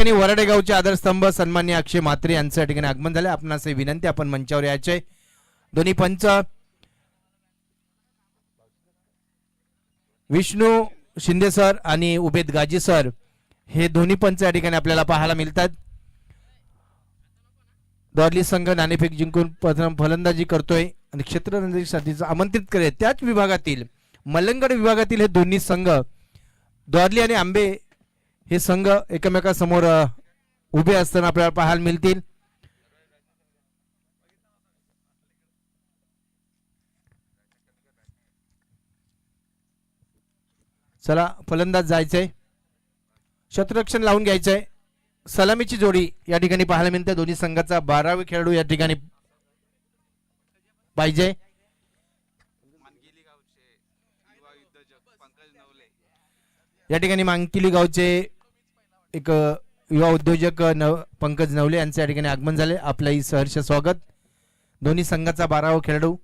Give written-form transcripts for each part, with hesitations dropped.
वराडे गावचे आदरस्तंभ सन्मान्य अक्षय म्हात्रे यांचं या ठिकाणी आगमन झाले. आपणास विनंती आपण मंचावर यायचे. दोन्ही पंच विष्णू शिंदे सर आणि उबेद गाजी सर हे दोन्ही पंच या ठिकाणी आपल्याला पाहायला मिळतात. दौरली संघ नाणेफेक जिंकून प्रथम फलंदाजी करतोय आणि क्षेत्ररक्षणासाठी आमंत्रित करेल. त्याच विभागातील मलंगड विभागातील हे दोन्ही संघ दौरली आणि आंबे हे संघ एकमेकांसमोर उभे असताना आपल्याला पाहायला मिळतील. चला फलंदाज जायचंय, क्षेत्ररक्षण लावून घ्यायचंय. सलामीची जोडी या ठिकाणी पाहायला मिळते. दोन्ही संघाचा 12वे खेळाडू या ठिकाणी पाहिजे. या ठिकाणी मांकिली गावचे एक युवा उद्योजक पंकज नवले यांचे या ठिकाणी आगमन झाले. आपलंही सहर्ष स्वागत. दोन्ही संघाचा 12वा खेळाडू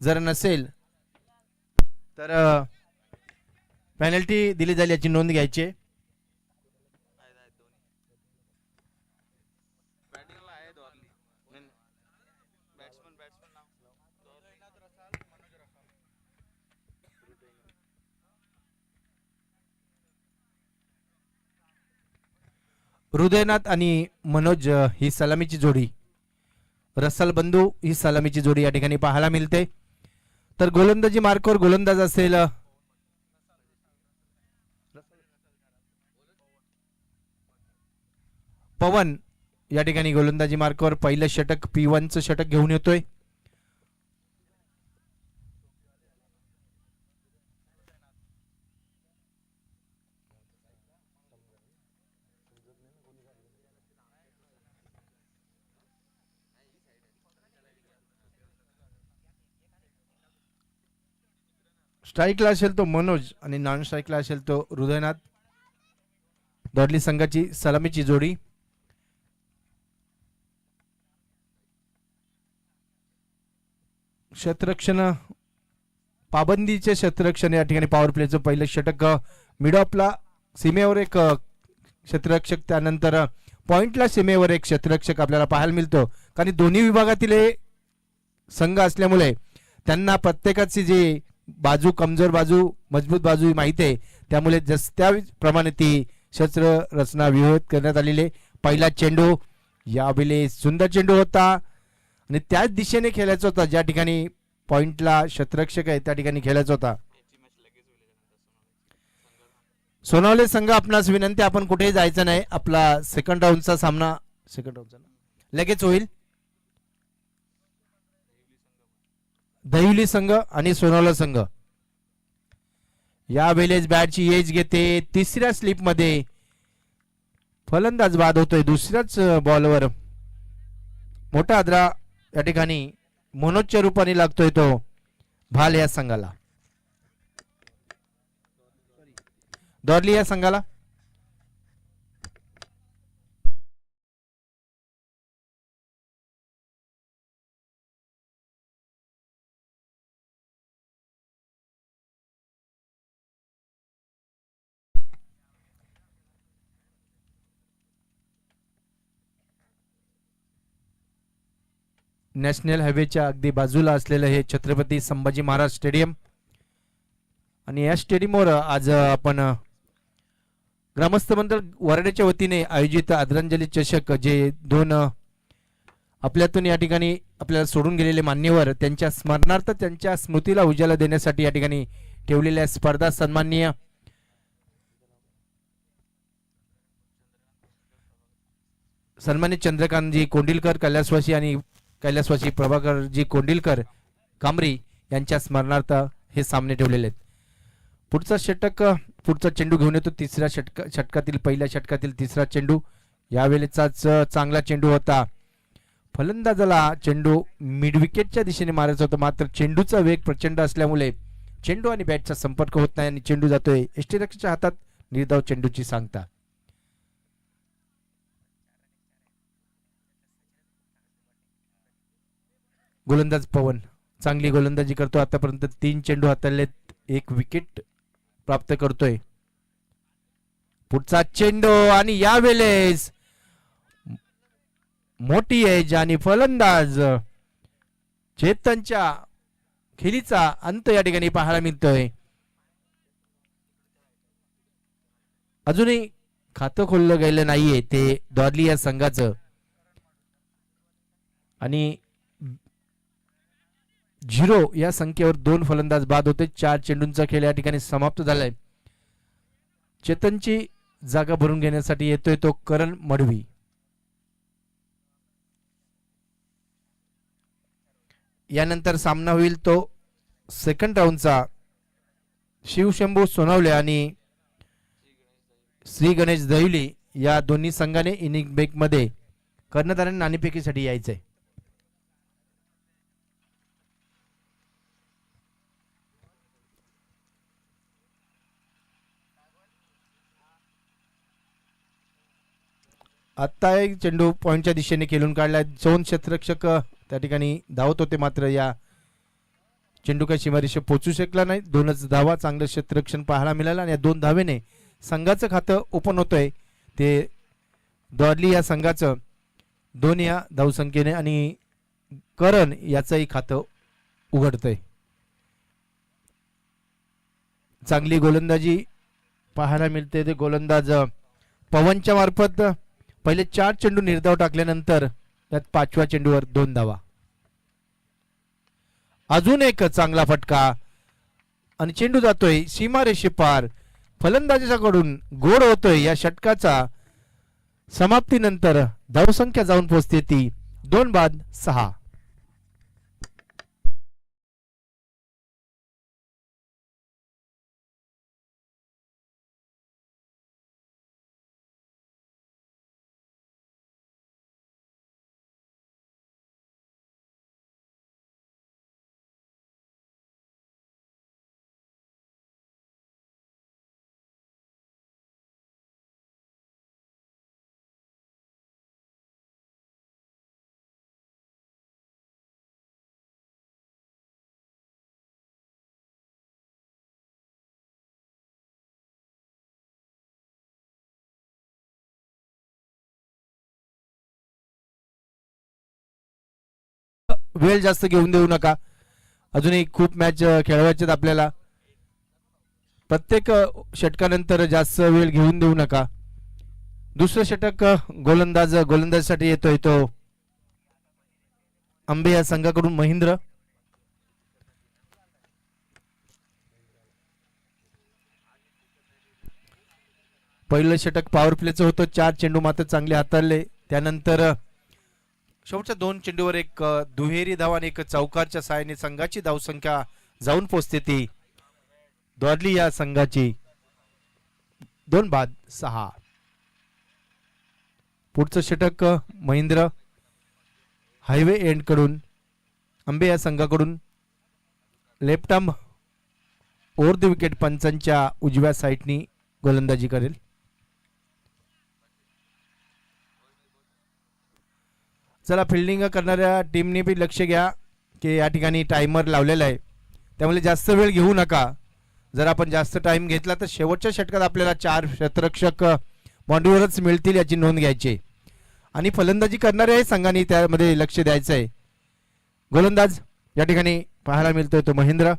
जर नसेल तर पेनल्टी दिली जाईल याची नोंद घ्यायची. हृदयनाथ आणि मनोज ही सलामीची जोडी, रसल बंधू ही सलामीची जोडी या ठिकाणी पाहायला मिळते. तर गोलंदाजी मार्कवर गोलंदाज असेल पवन. या ठिकाणी गोलंदाजी मार्कवर पहिलं षटक P1चं षटक घेऊन येतोय. स्ट्राईकला असेल तो मनोज आणि नॉन स्ट्राईकला असेल तो हृदयनाथ. दौरली संघाची सलामीची जोडी. क्षेत्ररक्षण पाबंदीचे क्षेत्ररक्षण या ठिकाणी पॉवर प्लेचं पहिलं षटक मिड ऑफला सीमेवर एक क्षेत्ररक्षक, त्यानंतर पॉइंटला सीमेवर एक क्षेत्ररक्षक आपल्याला पाहायला मिळतो. कारण दोन्ही विभागातील संघ असल्यामुळे त्यांना प्रत्येकाची जी बाजू कमजोर बाजू मजबूत बाजू माहिती आहे, त्यामुळे त्याप्रमाणे ती शस्त्र रचना विरोध करण्यात आलेले. पहिला चेंडू यावेळी सुंदर चेंडू होता आणि त्याच दिशेने खेळायचा होता ज्या ठिकाणी पॉइंटला क्षेत्ररक्षक आहे त्या ठिकाणी खेळायचा होता. सोनावले संघ आपणास विनंती, आपण कुठेही जायचं नाही. आपला सेकंड राऊंडचा सामना लगेच होईल. दहिवली संघ आणि सोनावला संघ यावेळेस बॅटची एज घेते. तिसऱ्या स्लिप मध्ये फलंदाज बाद होतोय. दुसऱ्याच बॉलवर मोठा आदरा या ठिकाणी मनोजच्या रूपाने लागतोय तो भाल या संघाला, दौरली या संघाला. नॅशनल हायवेच्या अगदी बाजूला असलेलं हे छत्रपती संभाजी महाराज स्टेडियम आणि या स्टेडियमवर आज आपण ग्रामस्थ मंडळ वराड्याच्या वतीने आयोजित आदरांजली चषक, जे दोन आपल्यातून या ठिकाणी आपल्याला सोडून गेलेले मान्यवर त्यांच्या स्मरणार्थ त्यांच्या स्मृतीला उजाला देण्यासाठी या ठिकाणी ठेवलेल्या स्पर्धा सन्माननीय चंद्रकांतजी कोंडिलकर कैलासवासी आणि कैलासवासी प्रभाकरजी कोंडिलकर कांबरी यांच्या स्मरणार्थ हे सामने ठेवलेले आहेत. पुढचा चेंडू घेऊन येतो. तिसऱ्या षटकातील पहिल्या षटकातील तिसरा चेंडू यावेळेचाच चांगला चेंडू होता. फलंदाजाला चेंडू मिड विकेटच्या दिशेने मारायचा होता, मात्र चेंडूचा वेग प्रचंड असल्यामुळे चेंडू आणि बॅटचा संपर्क होत नाही आणि चेंडू जातोय यष्टीरक्षकाच्या हातात. निर्धाव चेंडूची सांगता. गोलंदाज पवन चांगली गोलंदाजी करतो. आतापर्यंत 3 चेंडू हाताळलेत, 1 विकेट प्राप्त करतोय. पुढचा चेंडू आणि यावेळेस मोठी एज आणि फलंदाज चेतनच्या खेळीचा अंत या ठिकाणी पाहायला मिळतोय. अजूनही खातं खोललं गेलं नाहीये ते दॉर्ली या संघाचं आणि 0 या संख्येवर 2 फलंदाज बाद होते. 4 चेंडूंचा खेळ या ठिकाणी समाप्त झालाय. चेतनची जागा भरून घेण्यासाठी येतोय तो करण मडवी. यानंतर सामना होईल तो सेकंड राऊंडचा शिवशंभू सोनवले आणि श्री गणेश दहिवली या दोन्ही संघाने इनिंग ब्रेक मध्ये कर्णधारांनी नाणेफेकीसाठी यायचंय. आता एक चेंडू पॉइंटच्या दिशेने खेळून काढलाय. 2 क्षेत्ररक्षक त्या ठिकाणी धावत होते मात्र या चेंडू काही सीमारेषे पोहोचू शकला नाही. 2च धावा चांगलं क्षेत्ररक्षण पाहायला मिळालं आणि या 2 धावेने संघाचं खातं ओपन होतंय ते दॉर्ली या संघाचं 2 या धावसंख्येने आणि करण याचंही खातं उघडतंय. चांगली गोलंदाजी पाहायला मिळते. ते गोलंदाज पवनच्या मार्फत पहिले 4 चेंडू निर्धाव टाकल्यानंतर त्यात 5व्या चेंडूवर 2 धावा. अजून एक चांगला फटका आणि चेंडू जातोय सीमारेषे पार. फलंदाजाकडून गोड होतोय. या षटकाचा समाप्तीनंतर धावसंख्या जाऊन पोहोचते ती 2 बाद 6. वेळ जास्त घेऊन देऊ नका. अजूनही खूप मॅच खेळवायचे आपल्याला. प्रत्येक षटकानंतर जास्त वेळ घेऊन देऊ नका. दुसरं षटक गोलंदाजासाठी येतोय तो आंबे या संघाकडून महेंद्र. पहिलं षटक पॉवर प्लेचं होतं. 4 चेंडू मात्र चांगले हाताळले. त्यानंतर शेवटच्या 2 चेंडूवर एक दुहेरी धाव आणि एक चौकारच्या साहाय्याने संघाची धावसंख्या जाऊन पोहोचते ती दॉर्ली या संघाची 2 बाद 6. पुढचं षटक महेंद्र हायवे एंड कडून आंबे या संघाकडून left arm over the wicket पंचांच्या उजव्या साईडनी गोलंदाजी करेल. चला फिल्डिंग करणाऱ्या टीमने बी लक्ष घ्या की या ठिकाणी टाइमर लावलेला आहे त्यामुळे जास्त वेळ घेऊ नका. जर आपण जास्त टाइम घेतला तर शेवटच्या षटकात आपल्याला 4 क्षेत्ररक्षक मांडीवरच मिळतील याची नोंद घ्यायची आणि फलंदाजी करणाऱ्या संघाने त्यामध्ये लक्ष द्यायचं आहे. गोलंदाज या ठिकाणी पाहायला मिळतोय तो महेंद्र.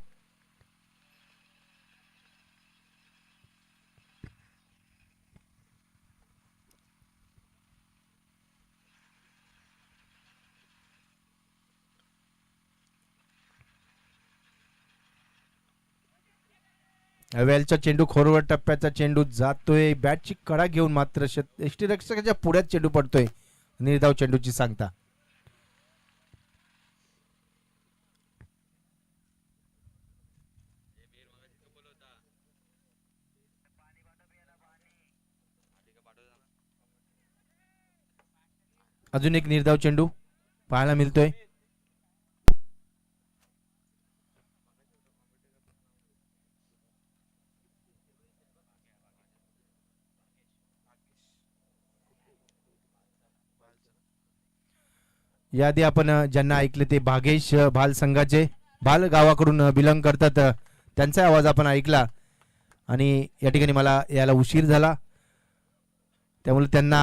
वेलचा चेंडू खोरवर टप्प्याचा चेंडू जातोय. बॅटची कडा घेऊन मात्र यष्टीरक्षकाच्या पुढ्यात चेंडू पडतोय. निर्धाव चेंडूची सांगता. अजून एक निर्धाव चेंडू पाहायला मिळतोय. याआधी आपण ज्यांना ऐकले ते भागेश भाल संघाचे भाल गावाकडून बिलॉंग करतात त्यांचा आवाज आपण ऐकला आणि या ठिकाणी मला याला उशीर झाला त्यामुळे त्यांना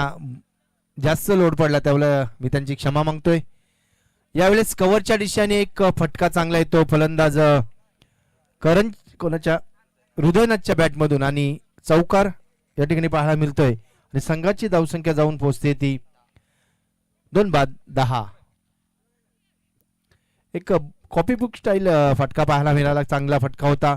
जास्त लोड पडला, त्यामुळे मी त्यांची क्षमा मागतोय. यावेळेस कव्हरच्या दिशेने एक फटका चांगला येतो फलंदाज करण कोणाच्या हृदयनाथच्या बॅटमधून आणि चौकार या ठिकाणी पाहायला मिळतोय आणि संघाची धावसंख्या जाऊन पोहोचते ती 2 बाद 10. एक कॉपी बुक स्टाईल फटका पाहायला मिळाला, चांगला फटका होता.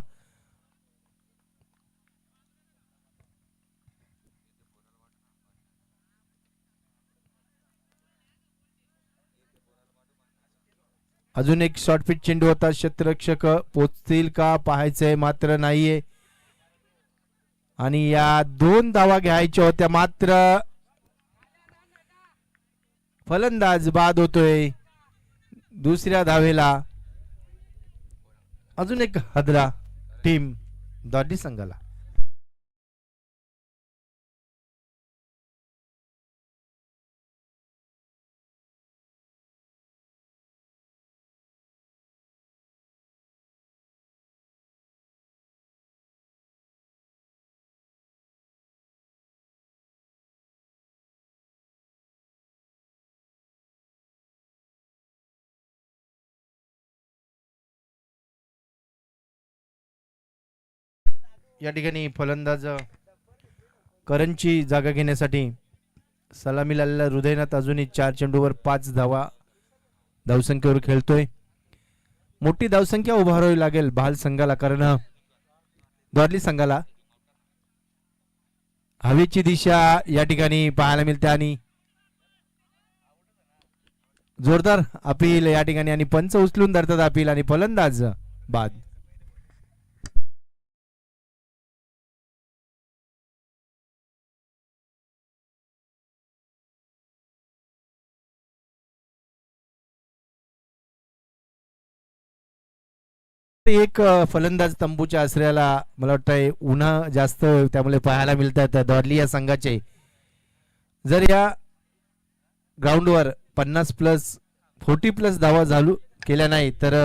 अजून एक शॉर्ट पिच चेंडू होता, क्षेत्ररक्षक पोचतील का पाहायचंय, मात्र नाहीये. आणि या 2 धावा घ्यायच्या होत्या, मात्र फलंदाज बाद होतोय दुसऱ्या धावेला. अजून एक हादरा टीम दोर्ली संघाला. या ठिकाणी फलंदाज करणची जागा घेण्यासाठी सलामी लावलेला हृदयनाथ अजूनही 4 चेंडूवर 5 धावा धावसंख्येवर खेळतोय. मोठी धावसंख्या उभारावी लागेल भाल संघाला, कारण दोर्ली संघाला हवेची दिशा या ठिकाणी पाहायला मिळते आणि जोरदार अपील या ठिकाणी आणि पंच उचलून धरतात अपील आणि फलंदाज बाद. एक फलंदाज तंबूच्या आश्रयाला मला वाटतंय उन्हा जास्त त्यामुळे पाहायला मिळतात दोर्ली या संघाचे. जर या ग्राउंडवर 50+40+ धावा झालू केल्या नाही तर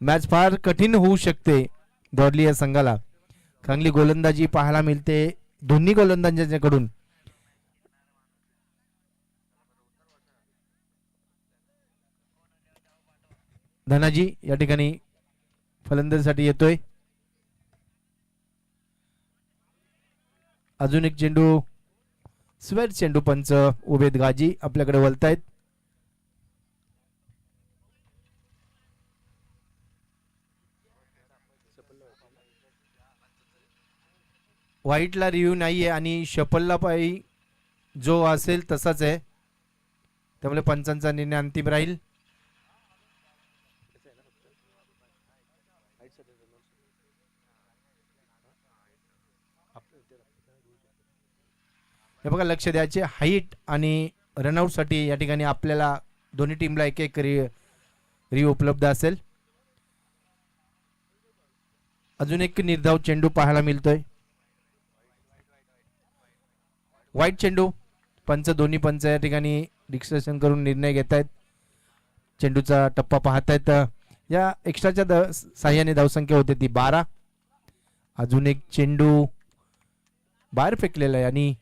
मॅच फार कठीण होऊ शकते दोर्ली या संघाला. चांगली गोलंदाजी पाहायला मिळते दोन्ही गोलंदाजांच्याकडून. धनाजी या ठिकाणी फलंदाजीसाठी येतोय. अजून एक चेंडू स्वेर चेंडू, पंच उबेद गाजी आपल्याकडे वळतायत. व्हाईटला रिव्ह्यू नाहीये आणि शपलला पायी जो असेल तसाच आहे, त्यामुळे पंचांचा निर्णय अंतिम राहील. हे बघा लक्ष द्यायचे, हाईट आणि रनआउट साठी या ठिकाणी आपल्याला दोन्ही टीमला एक एक रिव्ह्यू उपलब्ध असेल. अजून एक निर्धाव चेंडू पाहायला मिळतोय. वाईट चेंडू, पंच दोन्ही पंच या ठिकाणी डिस्कशन करून निर्णय घेत आहेत. चेंडूचा टप्पा पाहतायत. या एक्स्ट्राच्या साह्याने धावसंख्या होते ती 12. अजून एक चेंडू बाहेर फेकलेला आहे आणि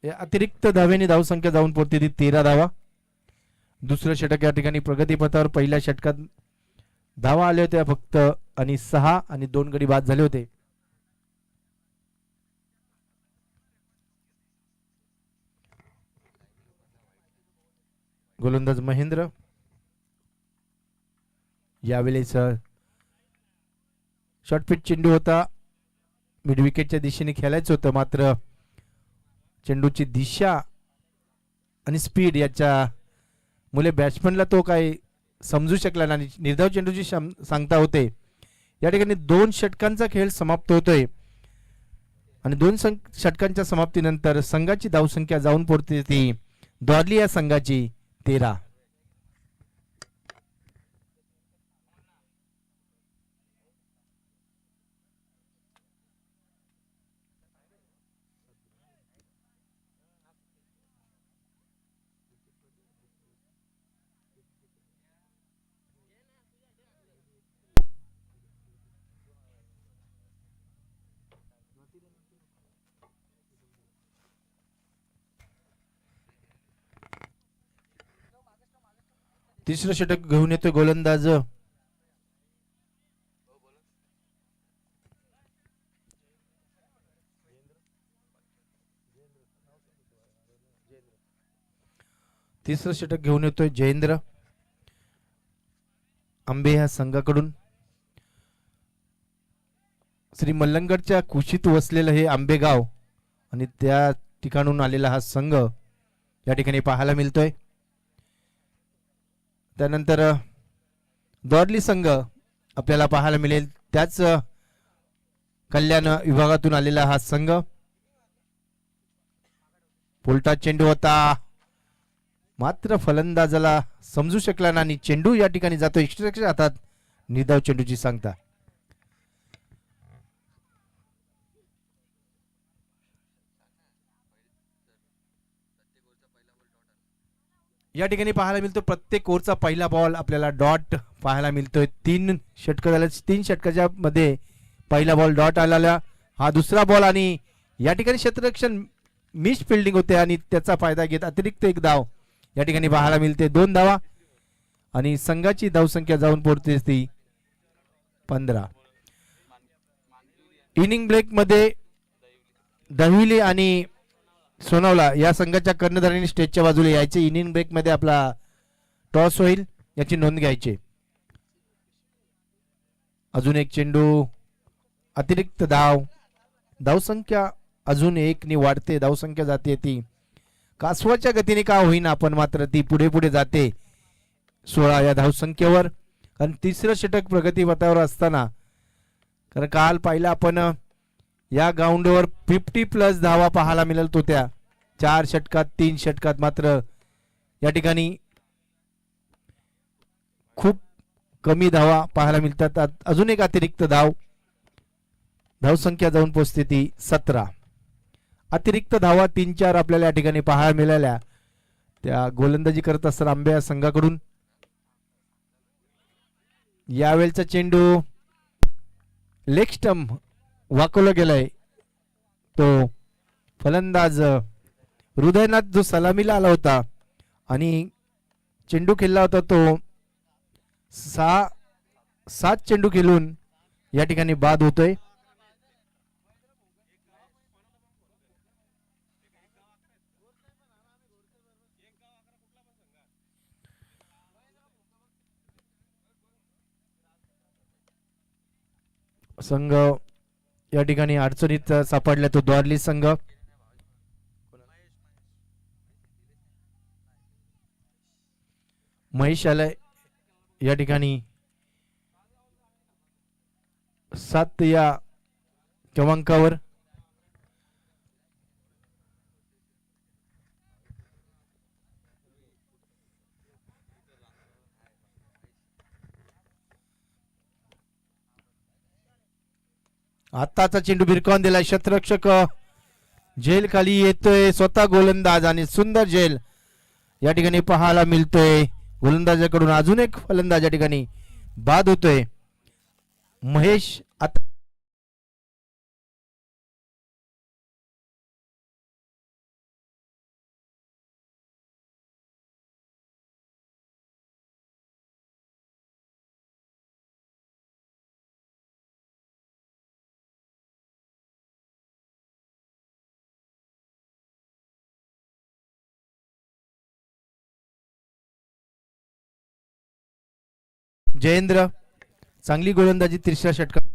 अतिरिक्त धावेने धावसंख्या जाऊन पोहोचते ती 13 धावा. दुसरं षटक या ठिकाणी प्रगतीपथावर. पहिल्या षटकात धावा आल्या होत्या फक्त आणि 6 आणि 2 गडी बाद झाले होते. गोलंदाज महेंद्र यावेळेस शॉर्ट पिच चेंडू होता, मिड विकेटच्या दिशेने खेळायचं होतं, मात्र चेंडूची दिशा आणि स्पीड याच्या मुले बॅट्समनला तो काय समजू शकला नाही. निर्धाव चेंडूची सांगता होते. या ठिकाणी 2 षटकांचा खेळ समाप्त होतोय आणि 2 षटकांच्या समाप्तीनंतर संघाची धावसंख्या जाऊन पोहोचते ती दोर्ली या संघाची 13. तिसरं षटक घेऊन येतोय गोलंदाज तिसरं षटक घेऊन येतोय जयेंद्र आंबे ह्या संघाकडून. श्री मल्लंगडच्या कुशीत वसलेलं हे आंबेगाव आणि त्या ठिकाणून आलेला हा संघ या ठिकाणी पाहायला मिळतोय. त्यानंतर दोरली संघ आपल्याला पाहायला मिळेल, त्याच कल्याण विभागातून आलेला हा संघ. पोलटा चेंडू होता मात्र फलंदाजाला समजू शकला नाही. चेंडू या ठिकाणी जातो एक्स्ट्राच्या हातात. निर्धाव चेंडूची सांगता. या ठिकाणी पाहायला मिळतो प्रत्येक ओव्हरचा पहिला बॉल आपल्याला डॉट पाहायला मिळतोय. 3 षटक झाले, 3 षटकाच्या मध्ये पहिला बॉल डॉट आलेला. हा दुसरा बॉल आणि या ठिकाणी क्षेत्ररक्षण मिस फिल्डिंग होते आणि त्याचा फायदा घेत अतिरिक्त एक धाव या ठिकाणी पाहायला मिळते. 2 धावा आणि संघाची धावसंख्या जाऊन पोहोचते ती 15. इनिंग ब्रेक मध्ये दहिवली आणि सोनवला या संघाच्या कर्णधारांनी स्टेजच्या बाजूला यायचे. इनिंग ब्रेक मध्ये आपला टॉस होईल याची नोंद घ्यायची. अजून एक चेंडू, अतिरिक्त धाव, धावसंख्या अजून 1 ने वाढते. धावसंख्या जाते ती कासवाच्या गतीने का होईना पण मात्र ती पुढे पुढे जाते 16 या धावसंख्येवर. कारण तिसरं षटक प्रगती पथावर असताना, कारण काल पाहिला आपण या ग्राउंडवर 50+ धावा पाहायला मिळत होत्या 4 षटकात 3 षटकात. मात्र या ठिकाणी खूप कमी धावा पाहायला मिळतात. अजून एक अतिरिक्त धाव, धावसंख्या जाऊन पोहोचते ती 17. अतिरिक्त धावा 3-4 आपल्याला या ठिकाणी पाहायला मिळाल्या. त्या गोलंदाजी करत असताना आंबे या संघाकडून. यावेळचा चेंडू लेग स्टंप वाकवला गेलाय. तो फलंदाज हृदयनाथ जो सलामीला आला होता आणि चेंडू खेळला होता तो 7 चेंडू खेळून या ठिकाणी बाद होतोय. संघ या ठिकाणी अडचणीत सापडला तो द्वारली संघ. महेश आलाय या ठिकाणी 7 या क्रमांकावर. आताचा चेंडू भिरकावून दिलाय. क्षेत्ररक्षक झेल खाली येतोय, स्वतः गोलंदाज आणि सुंदर झेल या ठिकाणी पाहायला मिळतोय. गोलंदाजाकडून अजून एक फलंदाज या ठिकाणी बाद होतोय. महेश आता जयेंद्र चांगली गोलंदाजी तिसऱ्या षटकात.